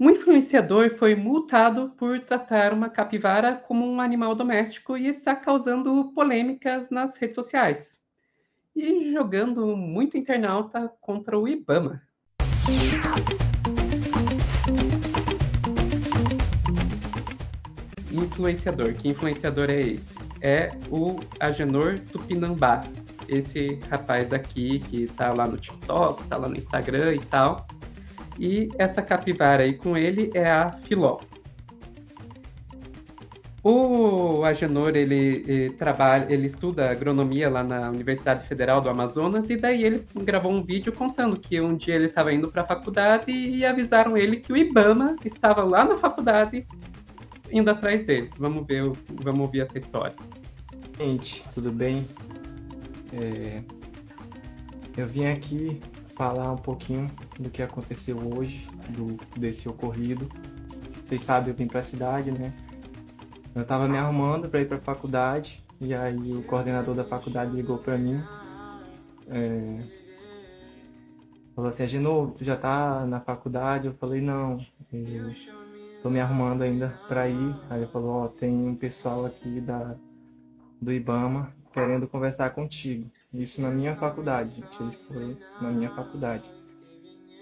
Um influenciador foi multado por tratar uma capivara como um animal doméstico e está causando polêmicas nas redes sociais e jogando muito internauta contra o IBAMA. Influenciador. Que influenciador é esse? É o Agenor Tupinambá. Esse rapaz aqui que tá lá no TikTok, tá lá no Instagram e tal. E essa capivara aí com ele é a Filó. O Agenor, ele estuda agronomia lá na Universidade Federal do Amazonas, e daí ele gravou um vídeo contando que um dia ele estava indo para a faculdade e avisaram ele que o IBAMA estava lá na faculdade indo atrás dele. Vamos ouvir essa história. Gente, tudo bem? Eu vim aqui falar um pouquinho do que aconteceu hoje, desse ocorrido. Vocês sabem, eu vim para a cidade, né? Eu estava me arrumando para ir para a faculdade e aí o coordenador da faculdade ligou para mim. Falou assim: Agenor, tu já tá na faculdade? Eu falei: não, eu tô me arrumando ainda para ir. Aí ele falou: ó, tem um pessoal aqui do IBAMA querendo conversar contigo. Isso na minha faculdade, gente. Ele foi na minha faculdade.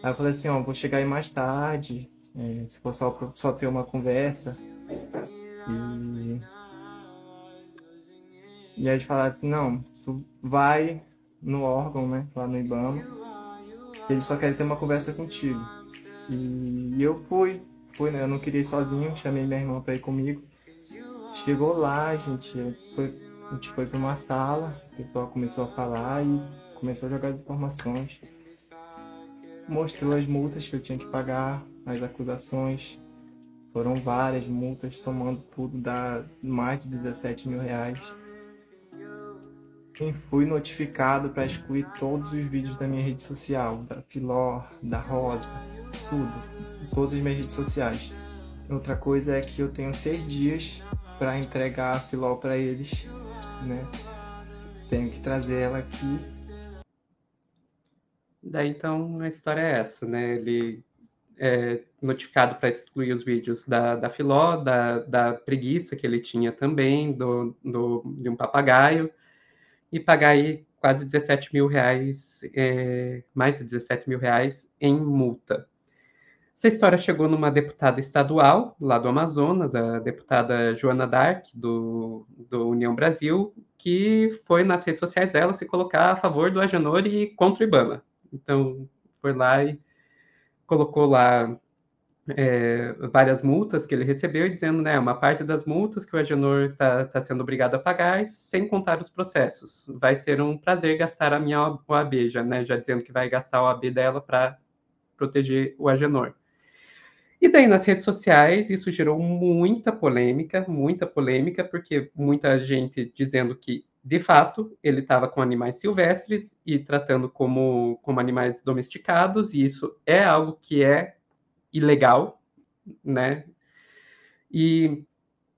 Aí eu falei assim: ó, vou chegar aí mais tarde, se for só ter uma conversa. E aí eles falaram assim: não, tu vai no órgão, né, lá no IBAMA, eles só querem ter uma conversa contigo. E eu fui, né, eu não queria ir sozinho, chamei minha irmã para ir comigo. Chegou lá, a gente foi para uma sala, o pessoal começou a falar e começou a jogar as informações. Mostrou as multas que eu tinha que pagar, as acusações. Foram várias multas, somando tudo, dá mais de 17 mil reais. Fui notificado para excluir todos os vídeos da minha rede social, da Filó, da Rosa, tudo, todas as minhas redes sociais. Outra coisa é que eu tenho 6 dias para entregar a Filó para eles, né? Tenho que trazer ela aqui. Daí então a história é essa, né? Ele é notificado para excluir os vídeos da Filó, da preguiça que ele tinha também, de um papagaio, e pagar aí quase 17 mil reais, mais de 17 mil reais em multa. Essa história chegou numa deputada estadual, lá do Amazonas, a deputada Joana Dark, do União Brasil, que foi nas redes sociais dela se colocar a favor do Agenor e contra o IBAMA. Então, foi lá e colocou lá várias multas que ele recebeu, dizendo, né, uma parte das multas que o Agenor está sendo obrigado a pagar, sem contar os processos. Vai ser um prazer gastar a minha OAB, já dizendo que vai gastar a OAB dela para proteger o Agenor. E daí nas redes sociais isso gerou muita polêmica, porque muita gente dizendo que, de fato, ele estava com animais silvestres e tratando como animais domesticados, e isso é algo que é ilegal, né? E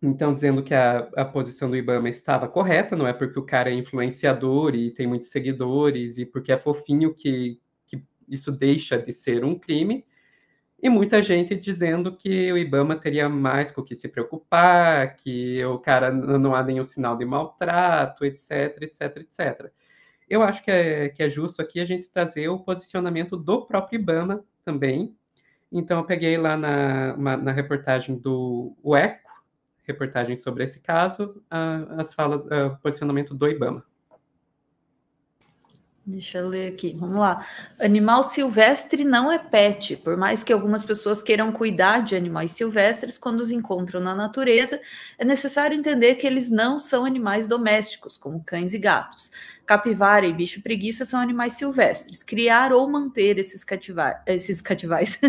então dizendo que a posição do IBAMA estava correta, não é porque o cara é influenciador e tem muitos seguidores e porque é fofinho que isso deixa de ser um crime. E muita gente dizendo que o IBAMA teria mais com o que se preocupar, que o cara não há nenhum sinal de maltrato, etc, etc, etc. Eu acho que é justo aqui a gente trazer o posicionamento do próprio IBAMA também. Então, eu peguei lá na reportagem do UECO, reportagem sobre esse caso, as falas, o posicionamento do IBAMA. Deixa eu ler aqui, vamos lá. Animal silvestre não é pet, por mais que algumas pessoas queiram cuidar de animais silvestres quando os encontram na natureza, é necessário entender que eles não são animais domésticos, como cães e gatos. Capivara e bicho preguiça são animais silvestres. Criar ou manter esses cativais,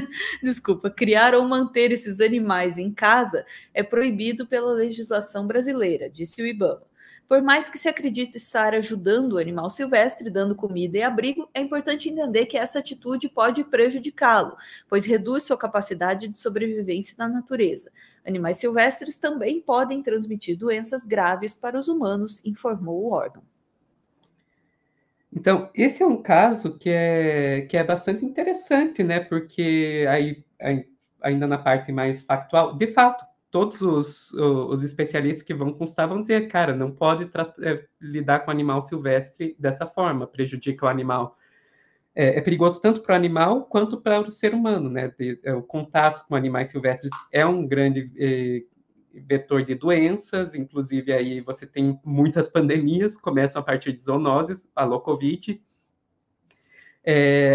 desculpa, criar ou manter esses animais em casa é proibido pela legislação brasileira, disse o IBAMA. Por mais que se acredite estar ajudando o animal silvestre, dando comida e abrigo, é importante entender que essa atitude pode prejudicá-lo, pois reduz sua capacidade de sobrevivência na natureza. Animais silvestres também podem transmitir doenças graves para os humanos, informou o órgão. Então, esse é um caso que é bastante interessante, né? Porque aí ainda na parte mais factual, de fato, todos os especialistas que vão constar vão dizer, cara, não pode lidar com animal silvestre dessa forma, prejudica o animal. É perigoso tanto para o animal quanto para o ser humano, né? O contato com animais silvestres é um grande vetor de doenças, inclusive aí você tem muitas pandemias, começam a partir de zoonoses, a Covid,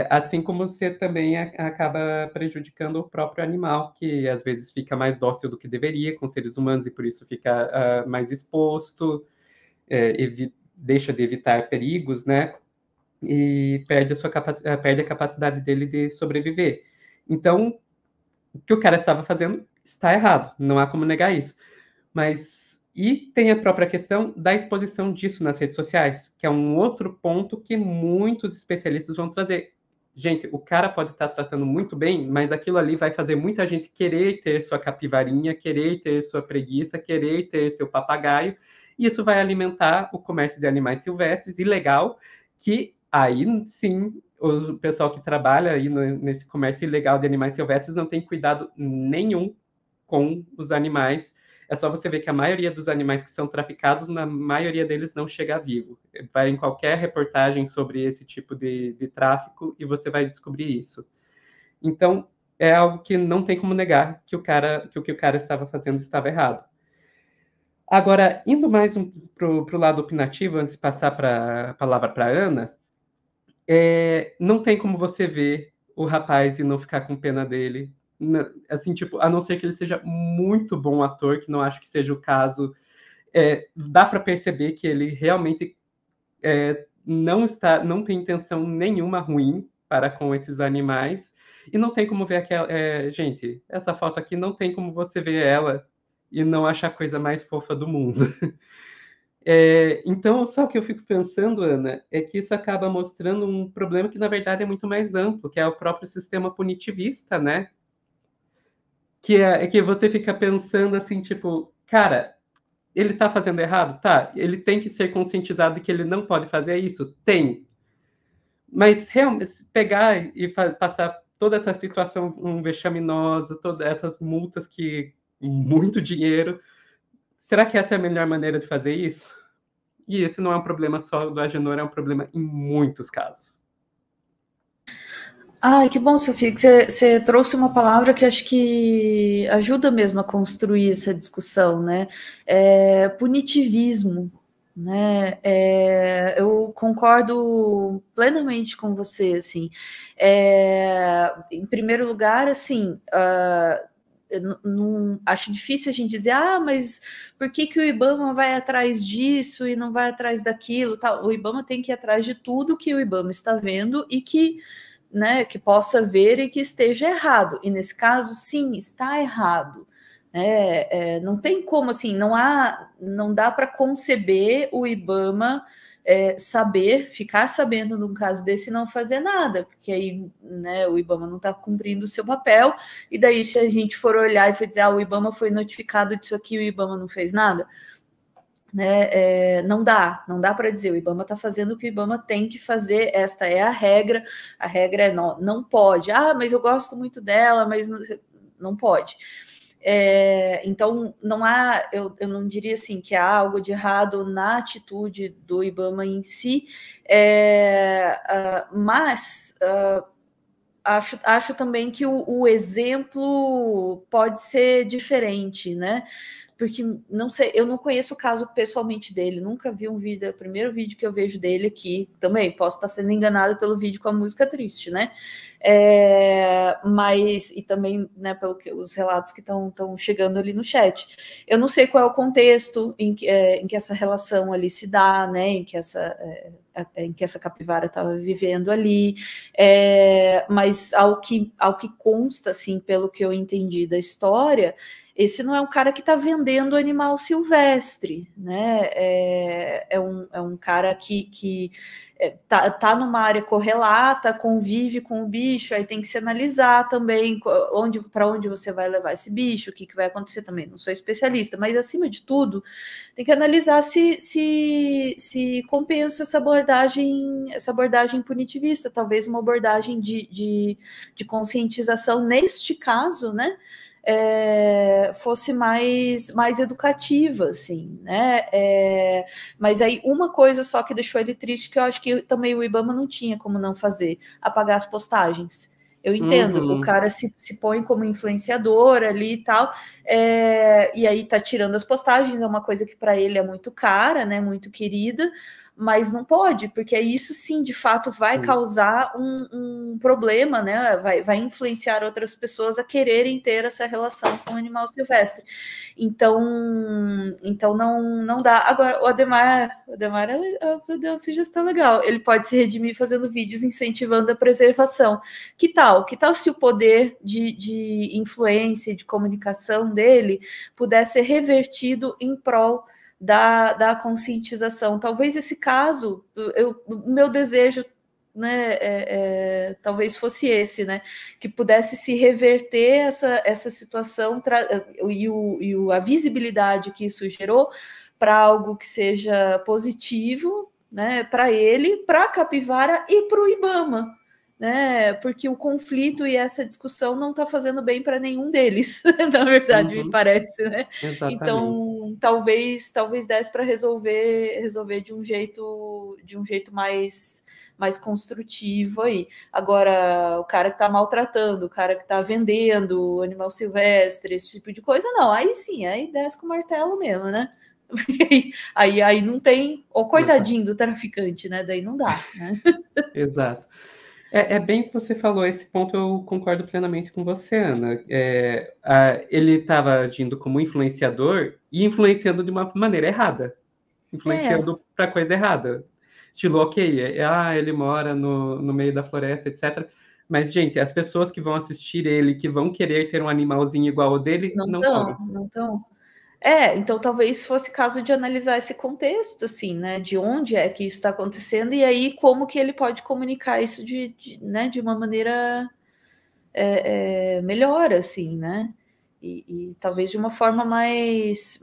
assim como você também acaba prejudicando o próprio animal, que às vezes fica mais dócil do que deveria com seres humanos e por isso fica mais exposto, deixa de evitar perigos, né? E perde a capacidade dele de sobreviver. Então, o que o cara estava fazendo está errado, não há como negar isso. E tem a própria questão da exposição disso nas redes sociais, que é um outro ponto que muitos especialistas vão trazer. Gente, o cara pode estar tratando muito bem, mas aquilo ali vai fazer muita gente querer ter sua capivarinha, querer ter sua preguiça, querer ter seu papagaio, e isso vai alimentar o comércio de animais silvestres, ilegal, que aí sim o pessoal que trabalha aí nesse comércio ilegal de animais silvestres não tem cuidado nenhum com os animais. É só você ver que a maioria dos animais que são traficados, na maioria deles não chega vivo. Vai em qualquer reportagem sobre esse tipo de tráfico e você vai descobrir isso. Então, é algo que não tem como negar que o que o cara estava fazendo estava errado. Agora, indo mais para o lado opinativo, antes de passar a palavra para a Ana, não tem como você ver o rapaz e não ficar com pena dele. Assim, tipo, a não ser que ele seja muito bom ator, que não acho que seja o caso, dá para perceber que ele realmente não tem intenção nenhuma ruim para com esses animais, e não tem como ver aquela... gente, essa foto aqui não tem como você ver ela e não achar a coisa mais fofa do mundo. Então, só que eu fico pensando, Ana, é que isso acaba mostrando um problema que, na verdade, é muito mais amplo, que é o próprio sistema punitivista, né? Que você fica pensando assim, tipo, cara, ele tá fazendo errado? Tá. Ele tem que ser conscientizado de que ele não pode fazer isso? Tem. Mas realmente, pegar e passar toda essa situação vexaminosa, todas essas multas que... muito dinheiro, será que essa é a melhor maneira de fazer isso? E esse não é um problema só do Agenor, é um problema em muitos casos. Ai, que bom, Sofia, que você trouxe uma palavra que acho que ajuda mesmo a construir essa discussão, né? Punitivismo, né? Eu concordo plenamente com você, assim. Em primeiro lugar, assim, eu não acho difícil a gente dizer, mas por que o IBAMA vai atrás disso e não vai atrás daquilo? Tal? O IBAMA tem que ir atrás de tudo que o IBAMA está vendo e que, né, que possa ver e que esteja errado. E nesse caso, sim, está errado. Não tem como, assim, não dá para conceber o IBAMA ficar sabendo num caso desse e não fazer nada, porque aí, né, o IBAMA não está cumprindo o seu papel, e daí se a gente for olhar e for dizer, o IBAMA foi notificado disso aqui, o IBAMA não fez nada, né? Não dá para dizer, o IBAMA está fazendo o que o IBAMA tem que fazer, esta é a regra é não pode, mas eu gosto muito dela, mas não pode. Então, eu não diria assim que há algo de errado na atitude do IBAMA em si, mas acho também que o exemplo pode ser diferente, né? Porque, não sei, eu não conheço o caso pessoalmente dele, nunca vi um vídeo, é o primeiro vídeo que eu vejo dele aqui, também posso estar sendo enganada pelo vídeo com a música triste, né? Mas, e também, né, pelo que os relatos que estão chegando ali no chat. Eu não sei qual é o contexto em que essa relação ali se dá, né, em que essa capivara estava vivendo ali, mas ao que consta, assim, pelo que eu entendi da história, esse não é um cara que está vendendo animal silvestre, né? É um cara que tá numa área correlata, convive com o bicho, aí tem que se analisar também para onde você vai levar esse bicho, o que vai acontecer também. Não sou especialista, mas acima de tudo, tem que analisar se compensa essa abordagem punitivista, talvez uma abordagem de conscientização neste caso, né? Fosse mais educativa, assim, né? Mas aí uma coisa só que deixou ele triste, que eu acho que também o IBAMA não tinha como não fazer, apagar as postagens. Eu entendo, o cara se põe como influenciador ali e tal, e aí tá tirando as postagens, é uma coisa que para ele é muito cara, né? Muito querida, mas não pode, porque isso sim, de fato, vai causar um problema, né? Vai influenciar outras pessoas a quererem ter essa relação com o animal silvestre. Então não dá. Agora, o Ademar deu uma sugestão legal. Ele pode se redimir fazendo vídeos incentivando a preservação. Que tal? Que tal se o poder de influência, de comunicação dele pudesse ser revertido em prol da conscientização? Talvez esse caso, o meu desejo, né, talvez fosse esse, né, que pudesse se reverter essa situação a visibilidade que isso gerou para algo que seja positivo, né, para ele, para a capivara e para o IBAMA, né? Porque o conflito e essa discussão não está fazendo bem para nenhum deles, na verdade, me parece, né? Exatamente. Então, talvez desse para resolver de um jeito mais construtivo aí. Agora, o cara que está maltratando, o cara que está vendendo animal silvestre, esse tipo de coisa, não. Aí sim, aí desce com o martelo mesmo, né? Aí não tem, ou coitadinho do traficante, né? Daí não dá, né? Exato. É bem o que você falou, esse ponto eu concordo plenamente com você, Ana. Ele estava agindo como influenciador e influenciando de uma maneira errada. Influenciando para coisa errada. Estilo, ok, ele mora no meio da floresta, etc. Mas, gente, as pessoas que vão assistir ele, que vão querer ter um animalzinho igual ao dele, não estão. Então talvez fosse caso de analisar esse contexto, assim, né? De onde é que isso está acontecendo e aí como que ele pode comunicar isso de uma maneira melhor, assim, né? E talvez de uma forma mais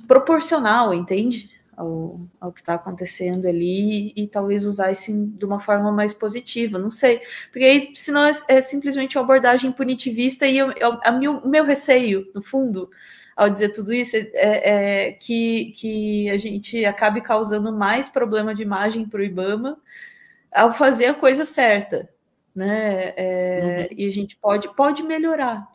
proporcional, entende? Ao que está acontecendo ali e talvez usar isso de uma forma mais positiva, não sei, porque aí senão é simplesmente uma abordagem punitivista e o meu receio, no fundo, ao dizer tudo isso, é que a gente acabe causando mais problema de imagem para o IBAMA ao fazer a coisa certa, né? E a gente pode melhorar,